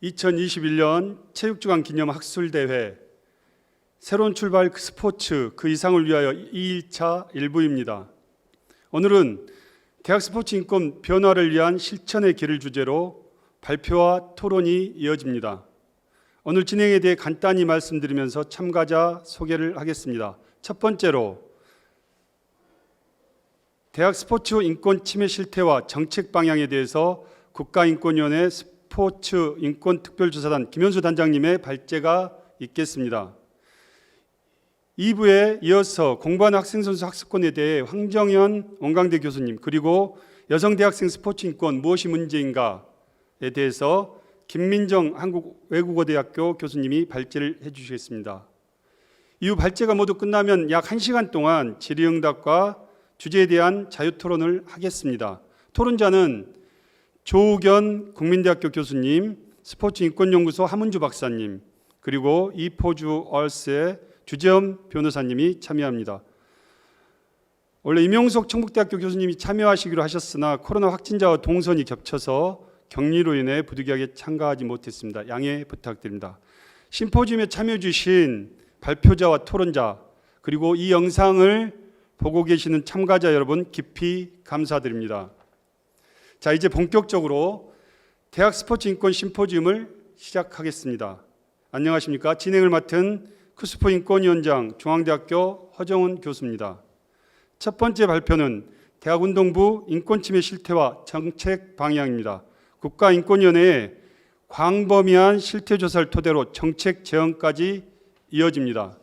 2021년 체육주간 기념 학술대회 새로운 출발 스포츠 그 이상을 위하여 2일차 1부입니다. 오늘은 대학 스포츠 인권 변화를 위한 실천의 길을 주제로 발표와 토론이 이어집니다. 오늘 진행에 대해 간단히 말씀드리면서 참가자 소개를 하겠습니다. 첫 번째로 대학 스포츠 인권 침해 실태와 정책 방향에 대해서 국가인권위원회 스포츠 인권 특별조사단 김현수 단장님의 발제가 있겠습니다. 2부에 이어서 공부하는 학생 선수 학습권에 대해 황정현 원광대 교수님, 그리고 여성 대학생 스포츠 인권 무엇이 문제인가에 대해서 김민정 한국외국어대학교 교수님이 발제를 해주시겠습니다. 이후 발제가 모두 끝나면 약 1시간 동안 질의응답과 주제에 대한 자유토론을 하겠습니다. 토론자는 조우견 국민대학교 교수님, 스포츠인권연구소 함은주 박사님, 그리고 이포주 얼스의 주재엄 변호사님이 참여합니다. 원래 임용석 청북대학교 교수님이 참여하시기로 하셨으나 코로나 확진자와 동선이 겹쳐서 격리로 인해 부득이하게 참가하지 못했습니다. 양해 부탁드립니다. 심포지움에 참여해 주신 발표자와 토론자, 그리고 이 영상을 보고 계시는 참가자 여러분 깊이 감사드립니다. 자, 이제 본격적으로 대학 스포츠 인권 심포지움을 시작하겠습니다. 안녕하십니까? 진행을 맡은 크스포 인권위원장 중앙대학교 허정훈 교수입니다. 첫 번째 발표는 대학운동부 인권침해 실태와 정책 방향입니다. 국가인권위원회의 광범위한 실태조사를 토대로 정책 제언까지 이어집니다.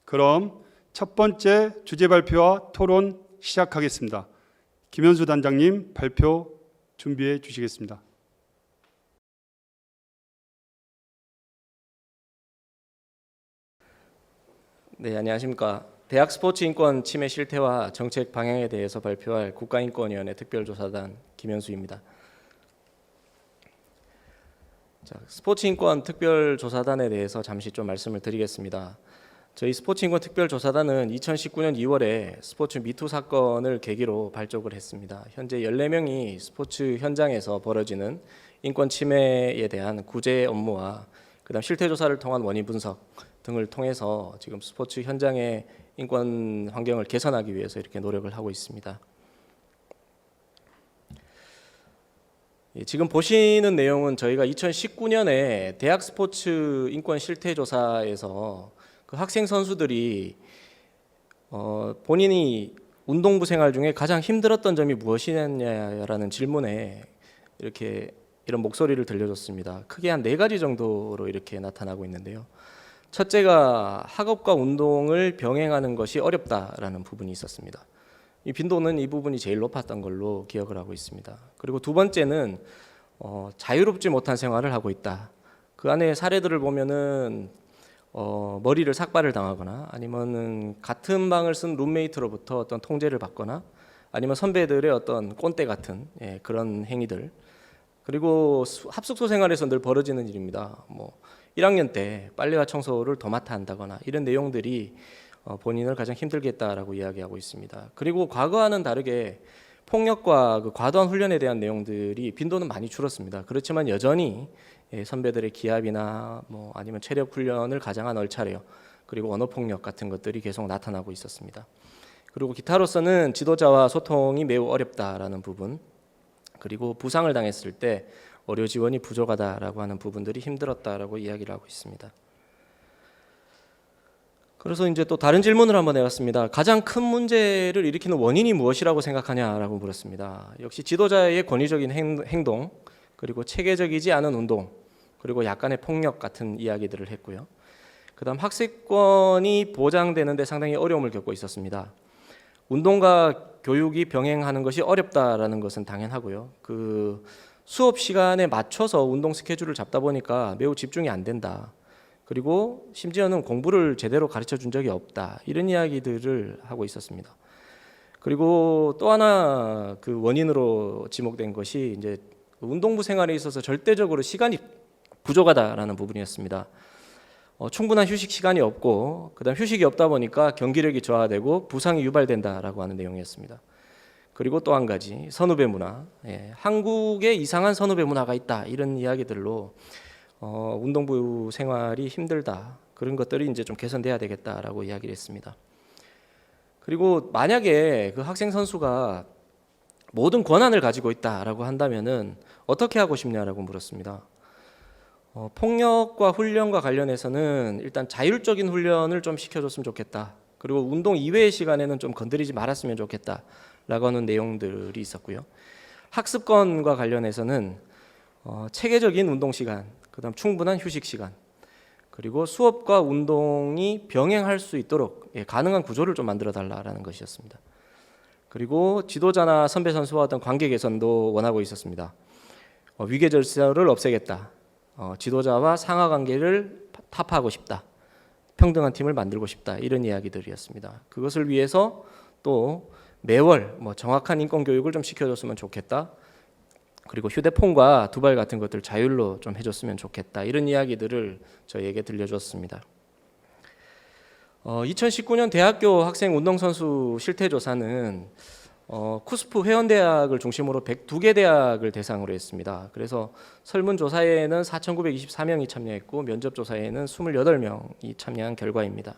그럼 첫 번째 주제 발표와 토론 시작하겠습니다. 김현수 단장님 발표 준비해 주시겠습니다. 네, 안녕하십니까. 대학 스포츠 인권 침해 실태와 정책 방향에 대해서 발표할 국가인권위원회 특별조사단 김현수입니다. 자, 스포츠 인권 특별조사단에 대해서 잠시 좀 말씀을 드리겠습니다. 저희 스포츠 인권 특별조사단은 2019년 2월에 스포츠 미투 사건을 계기로 발족을 했습니다. 현재 14명이 스포츠 현장에서 벌어지는 인권 침해에 대한 구제 업무와 그다음 실태 조사를 통한 원인 분석 등을 통해서 지금 스포츠 현장의 인권 환경을 개선하기 위해서 이렇게 노력을 하고 있습니다. 지금 보시는 내용은 저희가 2019년에 대학 스포츠 인권 실태 조사에서 그 학생 선수들이 본인이 운동부 생활 중에 가장 힘들었던 점이 무엇이냐라는 질문에 이런 목소리를 들려줬습니다. 크게 한 4가지 정도로 이렇게 나타나고 있는데요. 첫째가 학업과 운동을 병행하는 것이 어렵다라는 부분이 있었습니다. 이 빈도는 이 부분이 제일 높았던 걸로 기억을 하고 있습니다. 그리고 두 번째는 자유롭지 못한 생활을 하고 있다. 그 안에 사례들을 보면은 머리를 삭발을 당하거나 아니면은 같은 방을 쓴 룸메이트로부터 어떤 통제를 받거나 아니면 선배들의 어떤 꼰대 같은 그런 행위들, 그리고 합숙소 생활에서 늘 벌어지는 일입니다. 1학년 때 빨래와 청소를 도맡아 한다거나 이런 내용들이 본인을 가장 힘들게 했다라고 이야기하고 있습니다. 그리고 과거와는 다르게 폭력과 그 과도한 훈련에 대한 내용들이 빈도는 많이 줄었습니다. 그렇지만 여전히 선배들의 기합이나 아니면 체력 훈련을 가장한 얼차려, 그리고 언어 폭력 같은 것들이 계속 나타나고 있었습니다. 그리고 기타로서는 지도자와 소통이 매우 어렵다라는 부분, 그리고 부상을 당했을 때 의료 지원이 부족하다라고 하는 부분들이 힘들었다라고 이야기를 하고 있습니다. 그래서 이제 또 다른 질문을 한번 해봤습니다. 가장 큰 문제를 일으키는 원인이 무엇이라고 생각하냐라고 물었습니다. 역시 지도자의 권위적인 행동, 그리고 체계적이지 않은 운동, 그리고 약간의 폭력 같은 이야기들을 했고요. 그다음 학습권이 보장되는데 상당히 어려움을 겪고 있었습니다. 운동과 교육이 병행하는 것이 어렵다라는 것은 당연하고요. 그 수업 시간에 맞춰서 운동 스케줄을 잡다 보니까 매우 집중이 안 된다. 그리고 심지어는 공부를 제대로 가르쳐 준 적이 없다. 이런 이야기들을 하고 있었습니다. 그리고 또 하나 그 원인으로 지목된 것이 이제 운동부 생활에 있어서 절대적으로 시간이 부족하다라는 부분이었습니다. 충분한 휴식 시간이 없고 그다음 휴식이 없다 보니까 경기력이 저하되고 부상이 유발된다라고 하는 내용이었습니다. 그리고 또 한 가지 선후배 문화, 한국에 이상한 선후배 문화가 있다 이런 이야기들로 운동부 생활이 힘들다 그런 것들이 이제 좀 개선돼야 되겠다라고 이야기를 했습니다. 그리고 만약에 그 학생 선수가 모든 권한을 가지고 있다라고 한다면은 어떻게 하고 싶냐라고 물었습니다. 폭력과 훈련과 관련해서는 일단 자율적인 훈련을 좀 시켜줬으면 좋겠다. 그리고 운동 이외의 시간에는 좀 건드리지 말았으면 좋겠다라고 하는 내용들이 있었고요. 학습권과 관련해서는 체계적인 운동 시간, 그다음 충분한 휴식 시간, 그리고 수업과 운동이 병행할 수 있도록 가능한 구조를 좀 만들어 달라라는 것이었습니다. 그리고 지도자나 선배 선수와 어떤 관계 개선도 원하고 있었습니다. 위계 질서를 없애겠다. 지도자와 상하 관계를 타파하고 싶다. 평등한 팀을 만들고 싶다. 이런 이야기들이었습니다. 그것을 위해서 또 매월 정확한 인권 교육을 좀 시켜줬으면 좋겠다. 그리고 휴대폰과 두발 같은 것들 자율로 좀 해줬으면 좋겠다. 이런 이야기들을 저희에게 들려줬습니다. 2019년 대학교 학생 운동선수 실태조사는 쿠스프 회원대학을 중심으로 102개 대학을 대상으로 했습니다. 그래서 설문조사에는 4,924명이 참여했고 면접조사에는 28명이 참여한 결과입니다.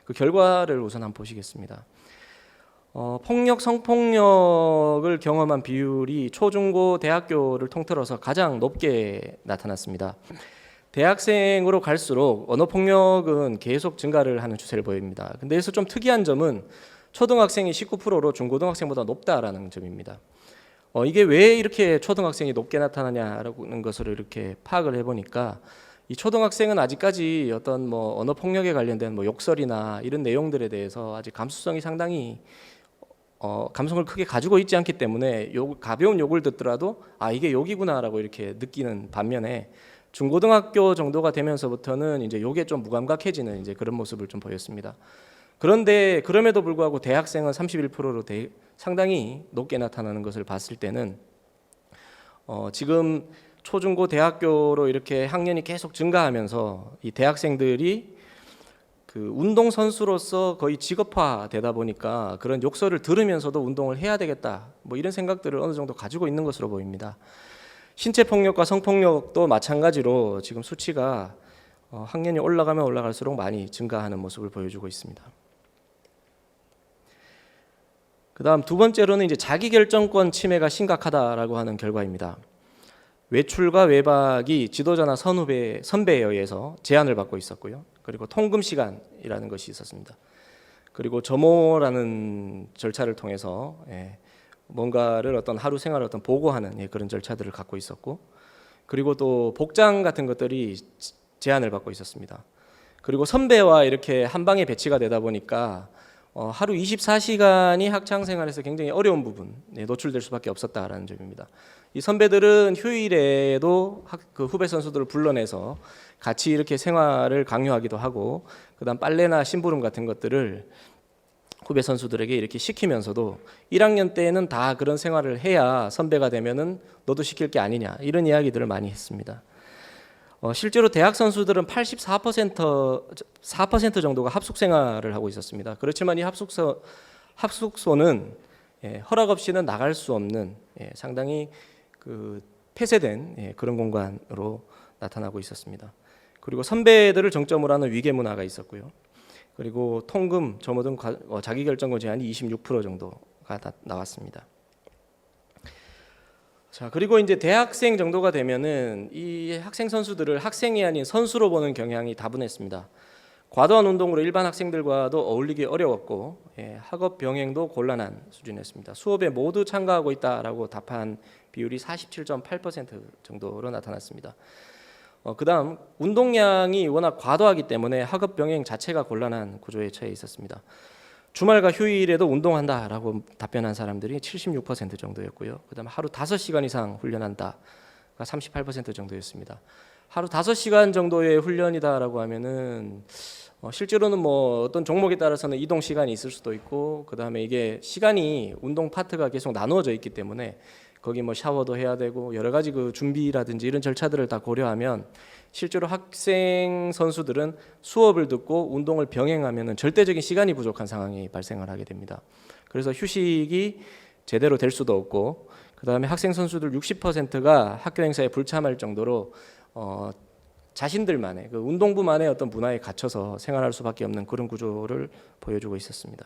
그 결과를 우선 한번 보시겠습니다. 폭력, 성폭력을 경험한 비율이 초중고 대학교를 통틀어서 가장 높게 나타났습니다. 대학생으로 갈수록 언어폭력은 계속 증가를 하는 추세를 보입니다. 근데 여기서 좀 특이한 점은 초등학생이 19%로 중고등학생보다 높다라는 점입니다. 이게 왜 이렇게 초등학생이 높게 나타나냐라는 것을 이렇게 파악을 해보니까 이 초등학생은 아직까지 어떤 언어 폭력에 관련된 욕설이나 이런 내용들에 대해서 아직 감수성이 상당히 감성을 크게 가지고 있지 않기 때문에 가벼운 욕을 듣더라도 이게 욕이구나라고 이렇게 느끼는 반면에 중고등학교 정도가 되면서부터는 이제 욕에 좀 무감각해지는 이제 그런 모습을 좀 보였습니다. 그런데 그럼에도 불구하고 대학생은 31%로 상당히 높게 나타나는 것을 봤을 때는 지금 초중고 대학교로 이렇게 학년이 계속 증가하면서 이 대학생들이 그 운동 선수로서 거의 직업화되다 보니까 그런 욕설을 들으면서도 운동을 해야 되겠다 이런 생각들을 어느 정도 가지고 있는 것으로 보입니다. 신체 폭력과 성폭력도 마찬가지로 지금 수치가 학년이 올라가면 올라갈수록 많이 증가하는 모습을 보여주고 있습니다. 그다음 두 번째로는 이제 자기결정권 침해가 심각하다라고 하는 결과입니다. 외출과 외박이 지도자나 선배에 의해서 제한을 받고 있었고요. 그리고 통금 시간이라는 것이 있었습니다. 그리고 점호라는 절차를 통해서 뭔가를 어떤 하루 생활을 어떤 보고하는 그런 절차들을 갖고 있었고, 그리고 또 복장 같은 것들이 제한을 받고 있었습니다. 그리고 선배와 이렇게 한 방에 배치가 되다 보니까 하루 24시간이 학창 생활에서 굉장히 어려운 부분에 노출될 수밖에 없었다라는 점입니다. 이 선배들은 휴일에도 그 후배 선수들을 불러내서 같이 이렇게 생활을 강요하기도 하고, 그다음 빨래나 심부름 같은 것들을 후배 선수들에게 이렇게 시키면서도 1학년 때는 다 그런 생활을 해야 선배가 되면은 너도 시킬 게 아니냐 이런 이야기들을 많이 했습니다. 실제로 대학 선수들은 4% 정도가 합숙 생활을 하고 있었습니다. 그렇지만 이 합숙소는 허락 없이는 나갈 수 없는 상당히 그 폐쇄된 그런 공간으로 나타나고 있었습니다. 그리고 선배들을 정점으로 하는 위계 문화가 있었고요. 그리고 통금, 점호 등 자기결정권 제한이 26% 정도가 나왔습니다. 자, 그리고 이제 대학생 정도가 되면은 이 학생 선수들을 학생이 아닌 선수로 보는 경향이 다분했습니다. 과도한 운동으로 일반 학생들과도 어울리기 어려웠고 학업 병행도 곤란한 수준이었습니다. 수업에 모두 참가하고 있다라고 답한 비율이 47.8% 정도로 나타났습니다. 그다음 운동량이 워낙 과도하기 때문에 학업 병행 자체가 곤란한 구조에 처해 있었습니다. 주말과 휴일에도 운동한다라고 답변한 사람들이 76% 정도였고요. 그다음 하루 5시간 이상 훈련한다가 38% 정도였습니다. 하루 5시간 정도의 훈련이다라고 하면은 실제로는 어떤 종목에 따라서는 이동 시간이 있을 수도 있고, 그다음에 이게 시간이 운동 파트가 계속 나누어져 있기 때문에 거기 샤워도 해야 되고 여러 가지 그 준비라든지 이런 절차들을 다 고려하면 실제로 학생 선수들은 수업을 듣고 운동을 병행하면은 절대적인 시간이 부족한 상황이 발생을 하게 됩니다. 그래서 휴식이 제대로 될 수도 없고, 그다음에 학생 선수들 60%가 학교 행사에 불참할 정도로 자신들만의 그 운동부만의 어떤 문화에 갇혀서 생활할 수밖에 없는 그런 구조를 보여주고 있었습니다.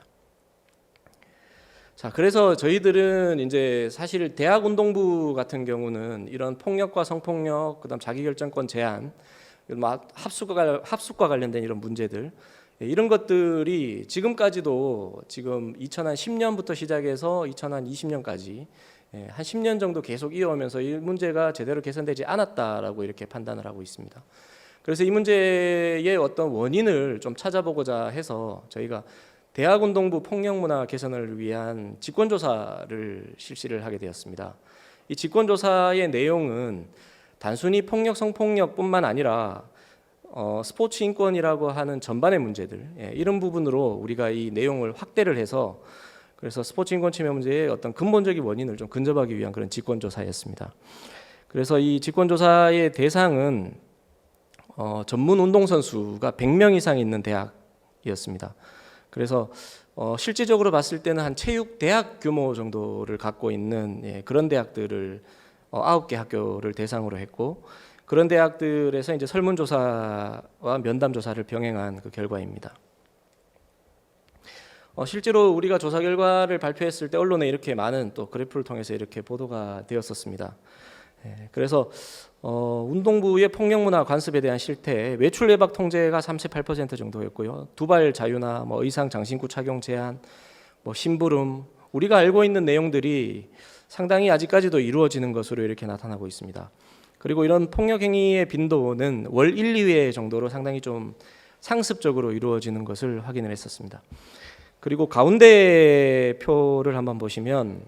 자, 그래서 저희들은 이제 사실 대학 운동부 같은 경우는 이런 폭력과 성폭력, 그다음 자기결정권 제한, 합숙과 관련된 이런 문제들, 이런 것들이 지금까지도 지금 2010년부터 시작해서 2020년까지 한 10년 정도 계속 이어오면서 이 문제가 제대로 개선되지 않았다라고 이렇게 판단을 하고 있습니다. 그래서 이 문제의 어떤 원인을 좀 찾아보고자 해서 저희가 대학운동부 폭력문화 개선을 위한 직권조사를 실시를 하게 되었습니다. 이 직권조사의 내용은 단순히 폭력, 성폭력뿐만 아니라 스포츠 인권이라고 하는 전반의 문제들, 이런 부분으로 우리가 이 내용을 확대를 해서 그래서 스포츠 인권 침해 문제의 어떤 근본적인 원인을 좀 근접하기 위한 그런 직권조사였습니다. 그래서 이 직권조사의 대상은 전문 운동선수가 100명 이상 있는 대학이었습니다. 그래서 실질적으로 봤을 때는 한 체육대학 규모 정도를 갖고 있는 그런 대학들을 9개 학교를 대상으로 했고, 그런 대학들에서 이제 설문조사와 면담조사를 병행한 그 결과입니다. 실제로 우리가 조사 결과를 발표했을 때 언론에 이렇게 많은 또 그래프를 통해서 이렇게 보도가 되었었습니다. 그래서 운동부의 폭력문화 관습에 대한 실태, 외출 외박 통제가 38% 정도였고요. 두발 자유나 의상 장신구 착용 제한, 심부름, 우리가 알고 있는 내용들이 상당히 아직까지도 이루어지는 것으로 이렇게 나타나고 있습니다. 그리고 이런 폭력 행위의 빈도는 월 1, 2회 정도로 상당히 좀 상습적으로 이루어지는 것을 확인을 했었습니다. 그리고 가운데 표를 한번 보시면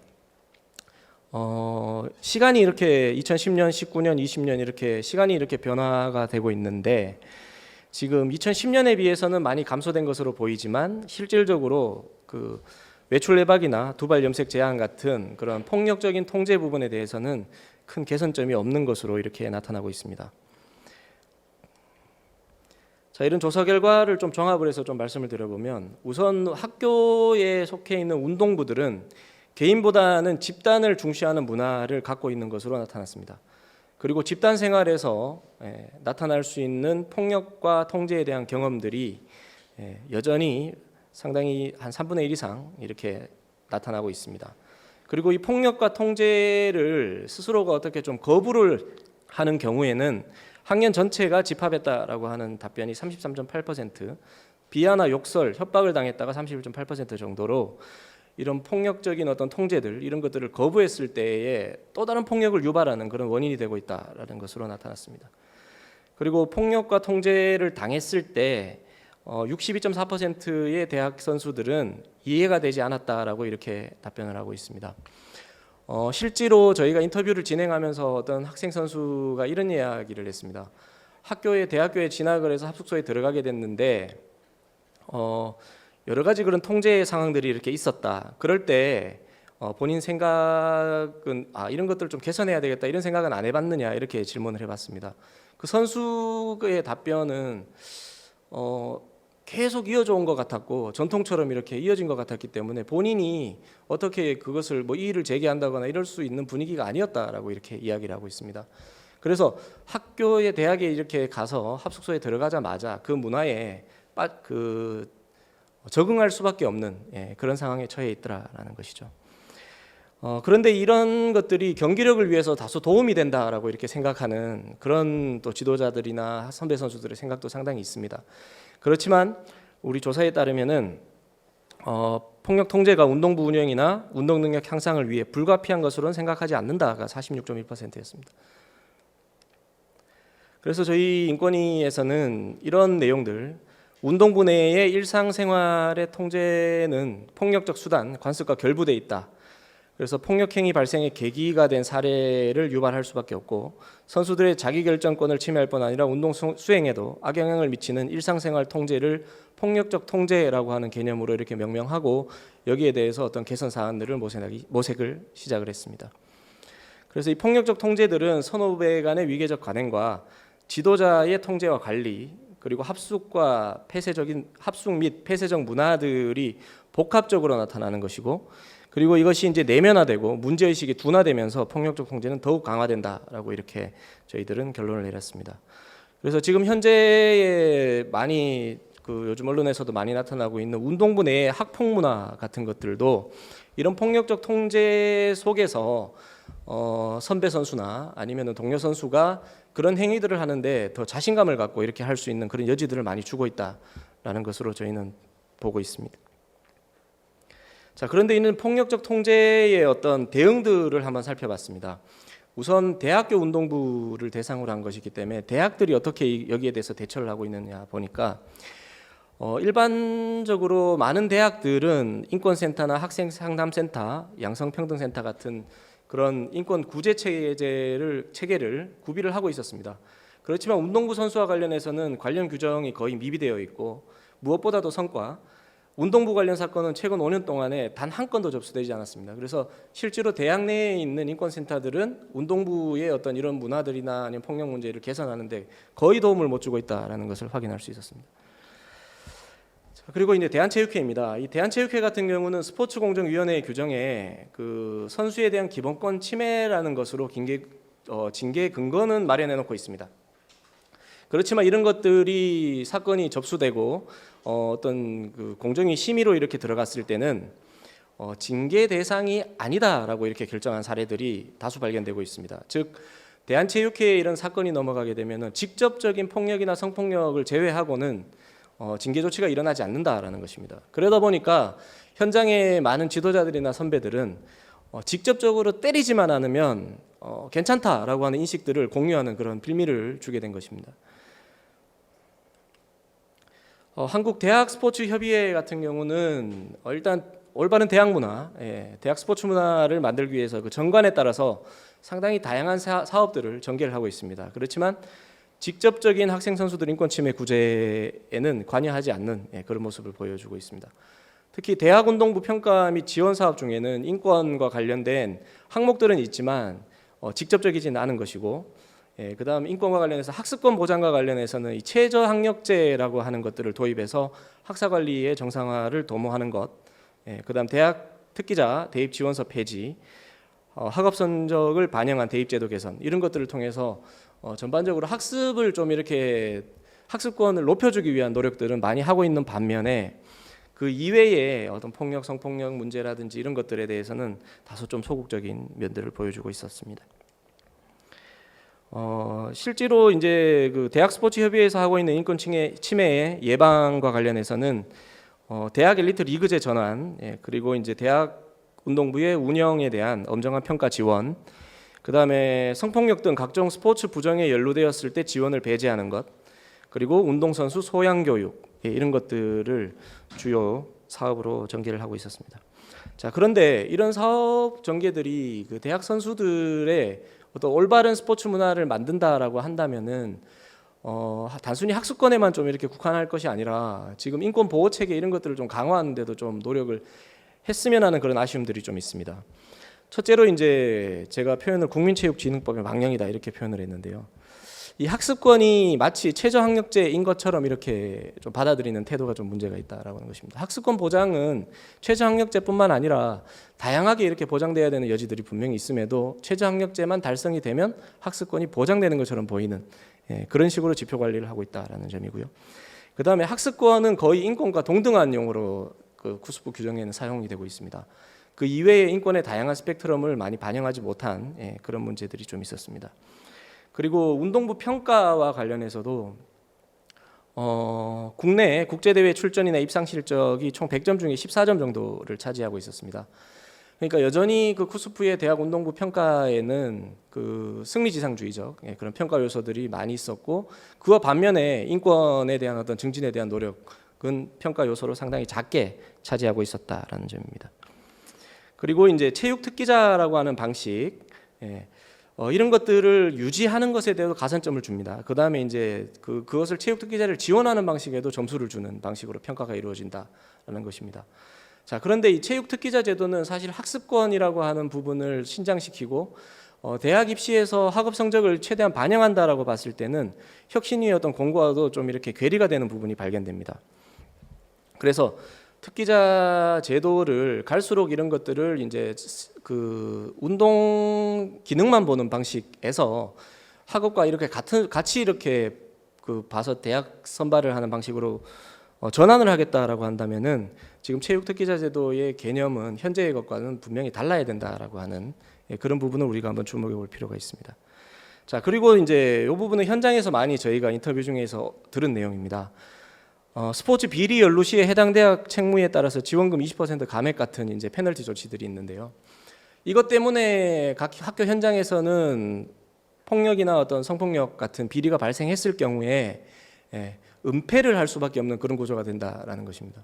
시간이 이렇게 2010년, 19년, 20년 이렇게 시간이 이렇게 변화가 되고 있는데, 지금 2010년에 비해서는 많이 감소된 것으로 보이지만 실질적으로 그 외출 외박이나 두발 염색 제한 같은 그런 폭력적인 통제 부분에 대해서는 큰 개선점이 없는 것으로 이렇게 나타나고 있습니다. 자, 이런 조사 결과를 좀 종합을 해서 좀 말씀을 드려보면, 우선 학교에 속해 있는 운동부들은 개인보다는 집단을 중시하는 문화를 갖고 있는 것으로 나타났습니다. 그리고 집단 생활에서 나타날 수 있는 폭력과 통제에 대한 경험들이 여전히 상당히 한 3분의 1 이상 이렇게 나타나고 있습니다. 그리고 이 폭력과 통제를 스스로가 어떻게 좀 거부를 하는 경우에는 학년 전체가 집합했다라고 하는 답변이 33.8%, 비하나 욕설, 협박을 당했다가 31.8% 정도로 이런 폭력적인 어떤 통제들, 이런 것들을 거부했을 때에 또 다른 폭력을 유발하는 그런 원인이 되고 있다라는 것으로 나타났습니다. 그리고 폭력과 통제를 당했을 때 62.4%의 대학 선수들은 이해가 되지 않았다라고 이렇게 답변을 하고 있습니다. 실제로 저희가 인터뷰를 진행하면서 어떤 학생 선수가 이런 이야기를 했습니다. 대학교에 진학을 해서 합숙소에 들어가게 됐는데 여러 가지 그런 통제 상황들이 이렇게 있었다. 그럴 때 본인 생각은 이런 것들을 좀 개선해야 되겠다, 이런 생각은 안 해봤느냐, 이렇게 질문을 해봤습니다. 그 선수의 답변은 계속 이어져 온 것 같았고 전통처럼 이렇게 이어진 것 같았기 때문에 본인이 어떻게 그것을 이의를 제기한다거나 이럴 수 있는 분위기가 아니었다라고 이렇게 이야기를 하고 있습니다. 그래서 대학에 이렇게 가서 합숙소에 들어가자마자 그 문화에 적응할 수밖에 없는 그런 상황에 처해 있더라라는 것이죠. 그런데 이런 것들이 경기력을 위해서 다소 도움이 된다라고 이렇게 생각하는 그런 또 지도자들이나 선배 선수들의 생각도 상당히 있습니다. 그렇지만 우리 조사에 따르면은 폭력 통제가 운동부 운영이나 운동 능력 향상을 위해 불가피한 것으로는 생각하지 않는다가 46.1%였습니다. 그래서 저희 인권위에서는 이런 내용들, 운동부 내의 일상생활의 통제는 폭력적 수단, 관습과 결부돼 있다. 그래서 폭력행위 발생의 계기가 된 사례를 유발할 수밖에 없고, 선수들의 자기결정권을 침해할 뿐 아니라 운동 수행에도 악영향을 미치는 일상생활 통제를 폭력적 통제라고 하는 개념으로 이렇게 명명하고, 여기에 대해서 어떤 개선 사안들을 모색을 시작을 했습니다. 그래서 이 폭력적 통제들은 선후배 간의 위계적 관행과 지도자의 통제와 관리, 그리고 합숙 및 폐쇄적 문화들이 복합적으로 나타나는 것이고, 그리고 이것이 이제 내면화되고 문제의식이 둔화되면서 폭력적 통제는 더욱 강화된다라고 이렇게 저희들은 결론을 내렸습니다. 그래서 지금 현재에 많이 요즘 언론에서도 많이 나타나고 있는 운동부 내의 학폭 문화 같은 것들도 이런 폭력적 통제 속에서 선배 선수나 아니면 동료 선수가 그런 행위들을 하는데 더 자신감을 갖고 이렇게 할 수 있는 그런 여지들을 많이 주고 있다라는 것으로 저희는 보고 있습니다. 자, 그런데 이는 폭력적 통제의 어떤 대응들을 한번 살펴봤습니다. 우선 대학교 운동부를 대상으로 한 것이기 때문에 대학들이 어떻게 여기에 대해서 대처를 하고 있느냐 보니까 일반적으로 많은 대학들은 인권센터나 학생상담센터, 양성평등센터 같은 그런 인권 구제 체계를 구비를 하고 있었습니다. 그렇지만 운동부 선수와 관련해서는 관련 규정이 거의 미비되어 있고 무엇보다도 성과, 운동부 관련 사건은 최근 5년 동안에 단 한 건도 접수되지 않았습니다. 그래서 실제로 대학 내에 있는 인권센터들은 운동부의 어떤 이런 문화들이나 아니면 폭력 문제를 개선하는데 거의 도움을 못 주고 있다라는 것을 확인할 수 있었습니다. 자, 그리고 이제 대한체육회입니다. 이 대한체육회 같은 경우는 스포츠공정위원회 규정에 그 선수에 대한 기본권 침해라는 것으로 징계 근거는 마련해 놓고 있습니다. 그렇지만 이런 것들이 사건이 접수되고 어떤 그 공정위 심의로 이렇게 들어갔을 때는 징계 대상이 아니다라고 이렇게 결정한 사례들이 다수 발견되고 있습니다. 즉 대한체육회에 이런 사건이 넘어가게 되면은 직접적인 폭력이나 성폭력을 제외하고는 징계 조치가 일어나지 않는다라는 것입니다. 그러다 보니까 현장의 많은 지도자들이나 선배들은 직접적으로 때리지만 않으면 괜찮다라고 하는 인식들을 공유하는 그런 빌미를 주게 된 것입니다. 한국 대학 스포츠 협의회 같은 경우는 일단 올바른 대학 문화, 대학 스포츠 문화를 만들기 위해서 그 정관에 따라서 상당히 다양한 사업들을 전개를 하고 있습니다. 그렇지만 직접적인 학생 선수들 인권 침해 구제에는 관여하지 않는 그런 모습을 보여주고 있습니다. 특히 대학 운동부 평가 및 지원 사업 중에는 인권과 관련된 항목들은 있지만 직접적이지는 않은 것이고, 그다음 인권과 관련해서 학습권 보장과 관련해서는 이 최저학력제라고 하는 것들을 도입해서 학사 관리의 정상화를 도모하는 것, 그다음 대학 특기자 대입 지원서 폐지, 학업 성적을 반영한 대입제도 개선 이런 것들을 통해서 전반적으로 학습을 좀 이렇게 학습권을 높여주기 위한 노력들은 많이 하고 있는 반면에 그 이외의 어떤 폭력, 성폭력 문제라든지 이런 것들에 대해서는 다소 좀 소극적인 면들을 보여주고 있었습니다. 실제로 이제 그 대학 스포츠 협의회에서 하고 있는 인권 침해 예방과 관련해서는 대학 엘리트 리그제 전환, 그리고 이제 대학 운동부의 운영에 대한 엄정한 평가 지원, 그다음에 성폭력 등 각종 스포츠 부정에 연루되었을 때 지원을 배제하는 것, 그리고 운동선수 소양 교육 이런 것들을 주요 사업으로 전개를 하고 있었습니다. 자, 그런데 이런 사업 전개들이 그 대학 선수들의 어떤 올바른 스포츠 문화를 만든다라고 한다면은 단순히 학습권에만 좀 이렇게 국한할 것이 아니라 지금 인권 보호 체계 이런 것들을 좀 강화하는데도 좀 노력을 했으면 하는 그런 아쉬움들이 좀 있습니다. 첫째로 이제 제가 표현을 국민체육진흥법의 망령이다 이렇게 표현을 했는데요. 이 학습권이 마치 최저학력제인 것처럼 이렇게 좀 받아들이는 태도가 좀 문제가 있다라고 하는 것입니다. 학습권 보장은 최저학력제뿐만 아니라 다양하게 이렇게 보장돼야 되는 여지들이 분명히 있음에도 최저학력제만 달성이 되면 학습권이 보장되는 것처럼 보이는 그런 식으로 지표 관리를 하고 있다라는 점이고요. 그 다음에 학습권은 거의 인권과 동등한 용어로 그 쿠스프 규정에는 사용이 되고 있습니다. 그 이외의 인권의 다양한 스펙트럼을 많이 반영하지 못한 그런 문제들이 좀 있었습니다. 그리고 운동부 평가와 관련해서도 국내 국제대회 출전이나 입상 실적이 총 100점 중에 14점 정도를 차지하고 있었습니다. 그러니까 여전히 그 쿠스프의 대학 운동부 평가에는 그 승리지상주의적 그런 평가 요소들이 많이 있었고, 그와 반면에 인권에 대한 어떤 증진에 대한 노력은 평가 요소로 상당히 작게 차지하고 있었다라는 점입니다. 그리고 이제 체육 특기자라고 하는 방식, 이런 것들을 유지하는 것에 대해서 가산점을 줍니다. 그 다음에 이제 그것을 체육 특기자를 지원하는 방식에도 점수를 주는 방식으로 평가가 이루어진다라는 것입니다. 자, 그런데 이 체육 특기자 제도는 사실 학습권이라고 하는 부분을 신장시키고 대학 입시에서 학업 성적을 최대한 반영한다라고 봤을 때는 혁신위의 어떤 공고와도 좀 이렇게 괴리가 되는 부분이 발견됩니다. 그래서 특기자 제도를 갈수록 이런 것들을 이제 그 운동 기능만 보는 방식에서 학업과 이렇게 같이 이렇게 그 봐서 대학 선발을 하는 방식으로 전환을 하겠다라고 한다면은 지금 체육 특기자 제도의 개념은 현재의 것과는 분명히 달라야 된다라고 하는 그런 부분을 우리가 한번 주목해 볼 필요가 있습니다. 자, 그리고 이제 이 부분은 현장에서 많이 저희가 인터뷰 중에서 들은 내용입니다. 스포츠 비리 연루 시에 해당 대학 책무에 따라서 지원금 20% 감액 같은 이제 페널티 조치들이 있는데요. 이것 때문에 각 학교 현장에서는 폭력이나 어떤 성폭력 같은 비리가 발생했을 경우에 은폐를 할 수밖에 없는 그런 구조가 된다라는 것입니다.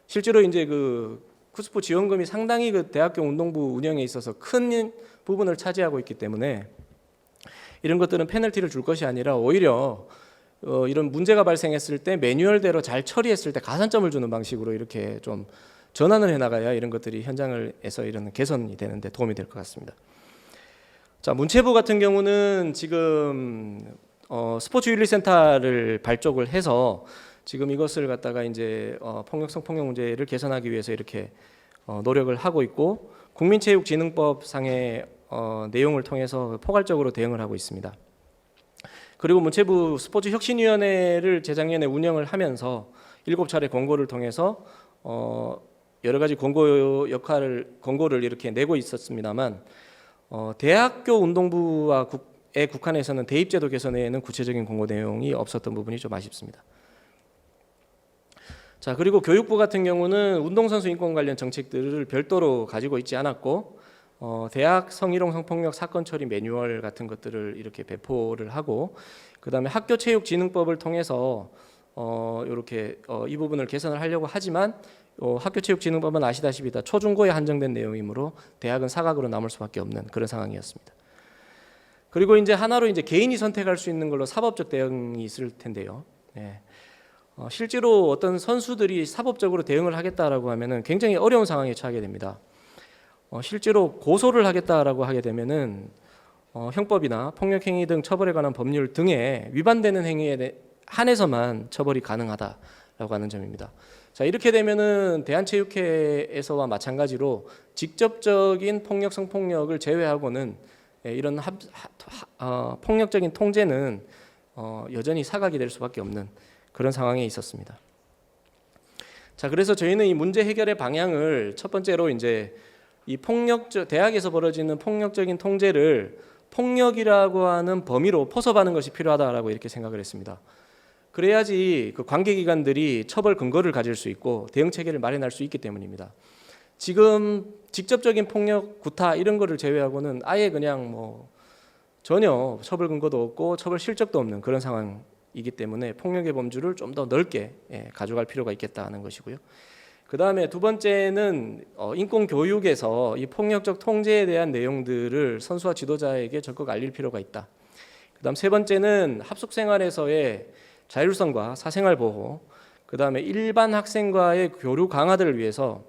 실제로 이제 그 쿠스포 지원금이 상당히 그 대학교 운동부 운영에 있어서 큰 부분을 차지하고 있기 때문에 이런 것들은 페널티를 줄 것이 아니라 오히려 이런 문제가 발생했을 때 매뉴얼대로 잘 처리했을 때 가산점을 주는 방식으로 이렇게 좀 전환을 해나가야 이런 것들이 현장에서 이런 개선이 되는데 도움이 될 것 같습니다. 자, 문체부 같은 경우는 지금 스포츠윤리센터를 발족을 해서 지금 이것을 갖다가 이제 폭력성 폭력 문제를 개선하기 위해서 이렇게 노력을 하고 있고 국민체육진흥법 상의 내용을 통해서 포괄적으로 대응을 하고 있습니다. 그리고 문체부 스포츠혁신위원회를 재작년에 운영을 하면서 7차례 권고를 통해서 여러 가지 권고를 이렇게 내고 있었습니다만 대학교 운동부에 국한해서는 대입제도 개선에는 구체적인 권고 내용이 없었던 부분이 좀 아쉽습니다. 자, 그리고 교육부 같은 경우는 운동선수 인권 관련 정책들을 별도로 가지고 있지 않았고 대학 성희롱 성폭력 사건 처리 매뉴얼 같은 것들을 이렇게 배포를 하고 그다음에 학교체육진흥법을 통해서 이렇게 이 부분을 개선을 하려고 하지만 학교체육진흥법은 아시다시피 다 초중고에 한정된 내용이므로 대학은 사각으로 남을 수밖에 없는 그런 상황이었습니다. 그리고 이제 하나로 이제 개인이 선택할 수 있는 걸로 사법적 대응이 있을 텐데요. 실제로 어떤 선수들이 사법적으로 대응을 하겠다라고 하면은 굉장히 어려운 상황에 처하게 됩니다. 실제로 고소를 하겠다라고 하게 되면은 형법이나 폭력행위 등 처벌에 관한 법률 등에 위반되는 행위에 한해서만 처벌이 가능하다라고 하는 점입니다. 자, 이렇게 되면은 대한체육회에서와 마찬가지로 직접적인 폭력 성폭력을 제외하고는 이런 폭력적인 통제는 여전히 사각이 될 수밖에 없는 그런 상황에 있었습니다. 자, 그래서 저희는 이 문제 해결의 방향을 첫 번째로 이제 이 대학에서 벌어지는 폭력적인 통제를 폭력이라고 하는 범위로 포섭하는 것이 필요하다라고 이렇게 생각을 했습니다. 그래야지 그 관계기관들이 처벌 근거를 가질 수 있고 대응 체계를 마련할 수 있기 때문입니다. 지금 직접적인 폭력, 구타 이런 거를 제외하고는 아예 그냥 뭐 전혀 처벌 근거도 없고 처벌 실적도 없는 그런 상황이기 때문에 폭력의 범주를 좀 더 넓게 가져갈 필요가 있겠다는 것이고요. 그 다음에 두 번째는 인권 교육에서 이 폭력적 통제에 대한 내용들을 선수와 지도자에게 적극 알릴 필요가 있다. 그 다음 세 번째는 합숙 생활에서의 자율성과 사생활 보호, 그 다음에 일반 학생과의 교류 강화들을 위해서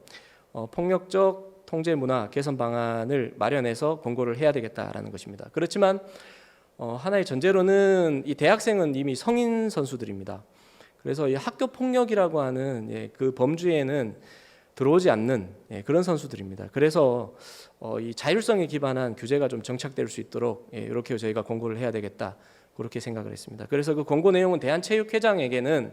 폭력적 통제 문화 개선 방안을 마련해서 권고를 해야 되겠다라는 것입니다. 그렇지만 하나의 전제로는 이 대학생은 이미 성인 선수들입니다. 그래서 이 학교 폭력이라고 하는 그 범주에는 들어오지 않는 그런 선수들입니다. 그래서 이 자율성에 기반한 규제가 좀 정착될 수 있도록 이렇게 저희가 권고를 해야 되겠다 그렇게 생각을 했습니다. 그래서 그 권고 내용은 대한체육회장에게는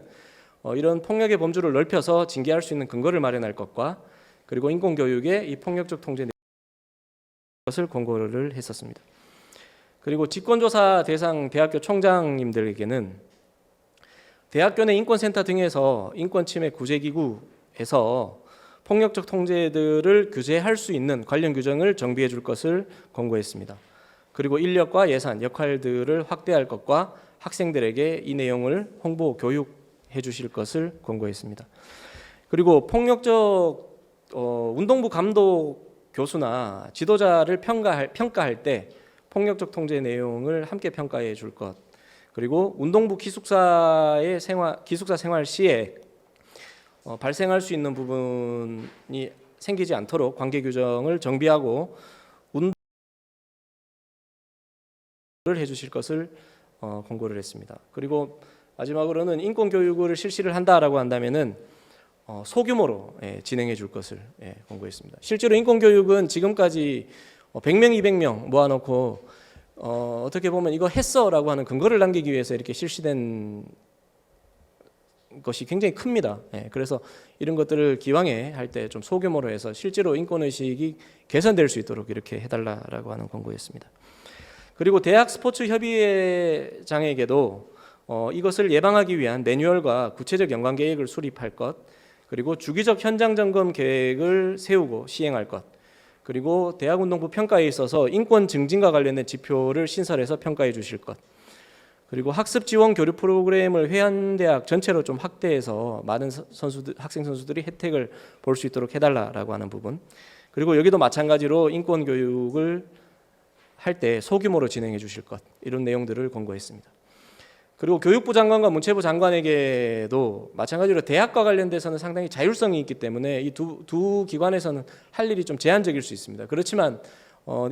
이런 폭력의 범주를 넓혀서 징계할 수 있는 근거를 마련할 것과 그리고 인권교육에 이 폭력적 통제 것을 권고를 했었습니다. 그리고 직권조사 대상 대학교 총장님들에게는 대학교 내 인권센터 등에서 인권침해 구제기구에서 폭력적 통제들을 규제할 수 있는 관련 규정을 정비해 줄 것을 권고했습니다. 그리고 인력과 예산, 역할들을 확대할 것과 학생들에게 이 내용을 홍보, 교육해 주실 것을 권고했습니다. 그리고 폭력적 운동부 감독 교수나 지도자를 평가할 때 폭력적 통제 내용을 함께 평가해 줄 것. 그리고 운동부 기숙사 생활 시에 발생할 수 있는 부분이 생기지 않도록 관계 규정을 정비하고 운동을 해주실 것을 권고를 했습니다. 그리고 마지막으로는 인권 교육을 실시를 한다라고 한다면은 소규모로 진행해 줄 것을 권고했습니다. 실제로 인권교육은 지금까지 100명, 200명 모아놓고 어떻게 보면 이거 했어라고 하는 근거를 남기기 위해서 이렇게 실시된 것이 굉장히 큽니다. 그래서 이런 것들을 기왕에 할 때 좀 소규모로 해서 실제로 인권의식이 개선될 수 있도록 이렇게 해달라고 하는 권고였습니다. 그리고 대학 스포츠 협의회장에게도 이것을 예방하기 위한 매뉴얼과 구체적 연관 계획을 수립할 것, 그리고 주기적 현장 점검 계획을 세우고 시행할 것, 그리고 대학운동부 평가에 있어서 인권 증진과 관련된 지표를 신설해서 평가해 주실 것, 그리고 학습 지원 교류 프로그램을 회원대학 전체로 좀 확대해서 많은 학생 선수들이 혜택을 볼 수 있도록 해달라고 하는 부분, 그리고 여기도 마찬가지로 인권 교육을 할 때 소규모로 진행해 주실 것, 이런 내용들을 권고했습니다. 그리고 교육부 장관과 문체부 장관에게도 마찬가지로 대학과 관련돼서는 상당히 자율성이 있기 때문에 이 두 기관에서는 할 일이 좀 제한적일 수 있습니다. 그렇지만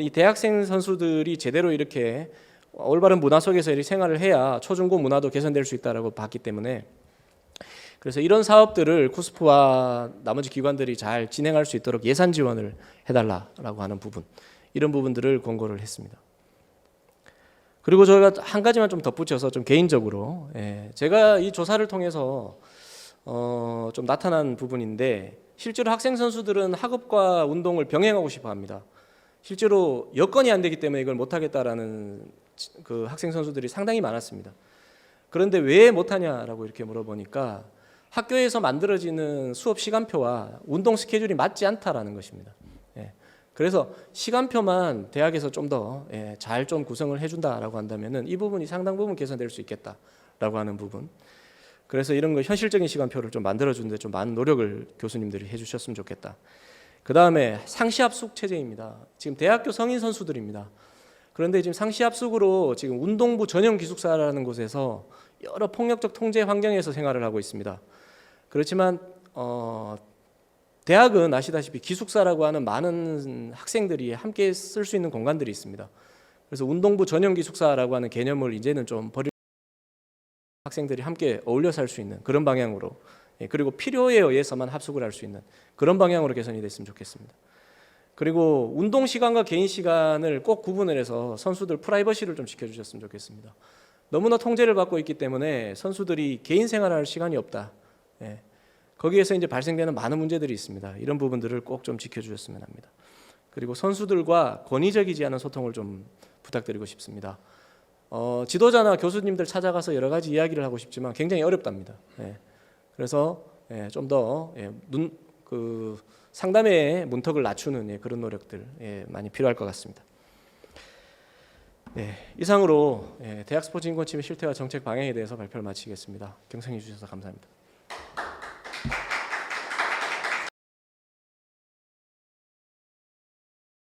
이 대학생 선수들이 제대로 이렇게 올바른 문화 속에서 이렇게 생활을 해야 초중고 문화도 개선될 수 있다라고 봤기 때문에, 그래서 이런 사업들을 쿠스프와 나머지 기관들이 잘 진행할 수 있도록 예산 지원을 해달라고 하는 부분, 이런 부분들을 권고를 했습니다. 그리고 저희가 한 가지만 좀 덧붙여서 좀 개인적으로 제가 이 조사를 통해서 좀 나타난 부분인데, 실제로 학생 선수들은 학업과 운동을 병행하고 싶어 합니다. 실제로 여건이 안 되기 때문에 이걸 못하겠다라는 그 학생 선수들이 상당히 많았습니다. 그런데 왜 못하냐라고 이렇게 물어보니까 학교에서 만들어지는 수업 시간표와 운동 스케줄이 맞지 않다라는 것입니다. 그래서 시간표만 대학에서 좀 더 잘 좀 구성을 해준다라고 한다면은 이 부분이 상당 부분 개선될 수 있겠다라고 하는 부분. 그래서 이런 거 현실적인 시간표를 좀 만들어주는데 좀 많은 노력을 교수님들이 해주셨으면 좋겠다. 그 다음에 상시 합숙 체제입니다. 지금 대학교 성인 선수들입니다. 그런데 지금 상시 합숙으로 지금 운동부 전용 기숙사라는 곳에서 여러 폭력적 통제 환경에서 생활을 하고 있습니다. 그렇지만 대학은 아시다시피 기숙사라고 하는 많은 학생들이 함께 쓸 수 있는 공간들이 있습니다. 그래서 운동부 전용 기숙사라고 하는 개념을 이제는 좀 버릴, 학생들이 함께 어울려 살 수 있는 그런 방향으로, 그리고 필요에 의해서만 합숙을 할 수 있는 그런 방향으로 개선이 됐으면 좋겠습니다. 그리고 운동 시간과 개인 시간을 꼭 구분을 해서 선수들 프라이버시를 좀 지켜주셨으면 좋겠습니다. 너무나 통제를 받고 있기 때문에 선수들이 개인 생활할 시간이 없다. 거기에서 이제 발생되는 많은 문제들이 있습니다. 이런 부분들을 꼭 좀 지켜주셨으면 합니다. 그리고 선수들과 권위적이지 않은 소통을 좀 부탁드리고 싶습니다. 지도자나 교수님들 찾아가서 여러 가지 이야기를 하고 싶지만 굉장히 어렵답니다. 그래서 좀 더 상담의 문턱을 낮추는 그런 노력들 많이 필요할 것 같습니다. 이상으로 대학 스포츠 인권 침해 실태와 정책 방향에 대해서 발표를 마치겠습니다. 경청해 주셔서 감사합니다.